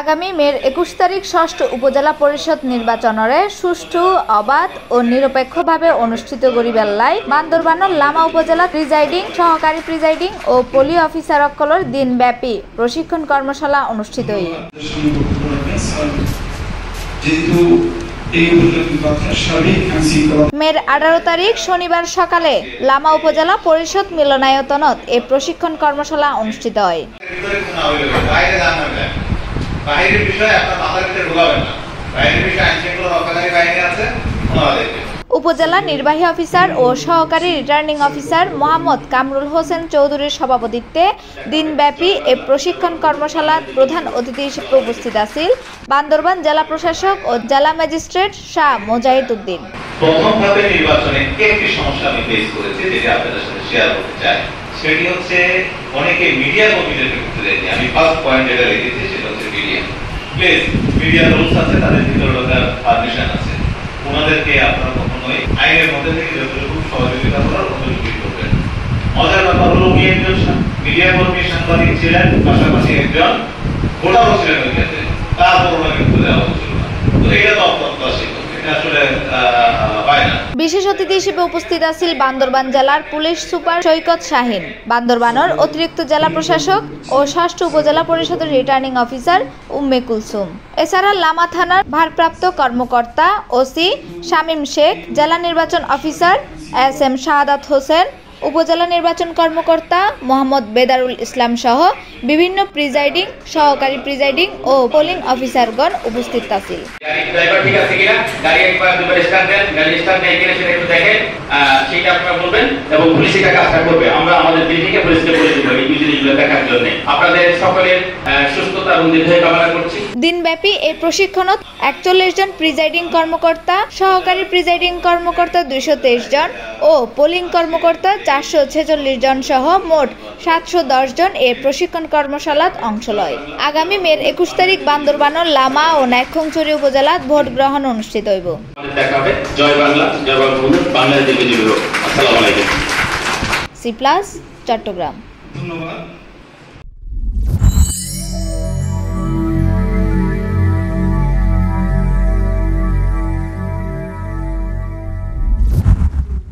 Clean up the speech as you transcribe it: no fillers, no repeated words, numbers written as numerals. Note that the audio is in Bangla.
আগামী মের 21 তারিখ ষষ্ঠ উপজেলা পরিষদ নির্বাচনরে সুষ্ঠু অবাধ ও নিরপেক্ষভাবে অনুষ্ঠিত করিবার লাই বান্দরবানের লামা উপজেলা প্রিজাইডিং সহকারী প্রিজাইডিং ও পোলিও অফিসার সকলের দিনব্যাপী প্রশিক্ষণ কর্মশালা অনুষ্ঠিত হই। মের 18 তারিখ শনিবার সকালে লামা উপজেলা পরিষদ মিলনায়তনত এই প্রশিক্ষণ কর্মশালা অনুষ্ঠিত হয়। বাইরের বিষয় আপনার মাথার ভিতরে ঢোকাবেন না। বাইরের বিষয় আইনশৃঙ্খলা রক্ষাকারী বাহিনী আছে, ওনাদেরকে। উপজেলা নির্বাহী অফিসার ও সহকারী রিটার্নিং অফিসার মোহাম্মদ কামরুল হোসেন চৌধুরীর সভাপতিত্বে দিনব্যাপী এই প্রশিক্ষণ কর্মশালার প্রধান অতিথি হিসেবে উপস্থিত আছেন বান্দরবান জেলা প্রশাসক ও জেলা ম্যাজিস্ট্রেট শাহ মোজাহিদ উদ্দিন। প্রথম ধাপে নির্বাচনে একটি সমস্যা আমি ফেস করেছি, যেটা আপনাদের সাথে শেয়ার করতে চাই। সেটি হচ্ছে অনেকে মিডিয়া কর্মীদেরকে করতে দেয়নি। আমি ফার্স্ট পয়েন্ট যেটা রেখেছি সেটা হচ্ছে মিডিয়া। প্লিজ, মিডিয়া রুলস আছে, তাদের ভিতরে ঢোকার পারমিশন আছে। ওনাদেরকে আপনারা কখনোই আইনের মধ্যে থেকে যতটুকু সহযোগিতা করার ততটুকুই করবেন। মজার ব্যাপার হলো উনি একজন মিডিয়া কর্মী, সাংবাদিক ছিলেন, পাশাপাশি একজন ভোটারও ছিলেন ওই ক্ষেত্রে। তারপর ওনাকে করতে দেওয়া হচ্ছিল না। তো এটা তো অপ্রত্যাশিত। বিশেষ অতিথি হিসেবে উপস্থিত আছেন বান্দরবান জেলার পুলিশ সুপার সৈকত শাহিন, বান্দরবানের অতিরিক্ত জেলা প্রশাসক ও ষষ্ঠ উপজেলা পরিষদের রিটার্নিং অফিসার উম্মে কুলসুম। এছাড়া লামা থানার ভারপ্রাপ্ত কর্মকর্তা ওসি শামীম শেখ, জেলা নির্বাচন অফিসার SM শাহাদাত হোসেন, উপজেলা নির্বাচন কর্মকর্তা মোহাম্মদ বেদারুল ইসলাম সহ বিভিন্ন প্রিজাইডিং, সহকারী প্রিজাইডিং ও পোলিং অফিসারগণ উপস্থিত আছেন। ড্রাইভার ঠিক আছে কিনা, গাড়ি একবার দুবার স্টার্ট দেন, গাড়ি স্টার্ট নেই কিনা সেটা একটু দেখেন, সেটা আপনারা বলবেন এবং পুলিশ এটা কাজটা করবে। আমরা আমাদের দিক থেকে পুলিশকে বলে দিব এই জিনিসগুলো দেখার জন্য। আপনাদের সকলের সুস্থতা এবং দীর্ঘায়ু কামনা করছি। দিনব্যাপী এই প্রশিক্ষণত 41 জন প্রিজাইডিং কর্মকর্তা, সহকারী প্রিজাইডিং কর্মকর্তা 223 জন ও পোলিং কর্মকর্তা 446 জন সহ মোট 710 জন এই প্রশিক্ষণ কর্মশালাত অংশ লয়। আগামী মের 21 তারিখ বান্দরবানের লামা ও নাইখংছড়ি উপজেলাত ভোট গ্রহণ অনুষ্ঠিত হইব। দেখা হবে। জয় বাংলা, জয় বঙ্গবন্ধু, বাংলাদেশ। আসসালামু আলাইকুম। C+ চট্টগ্রাম। ধন্যবাদ।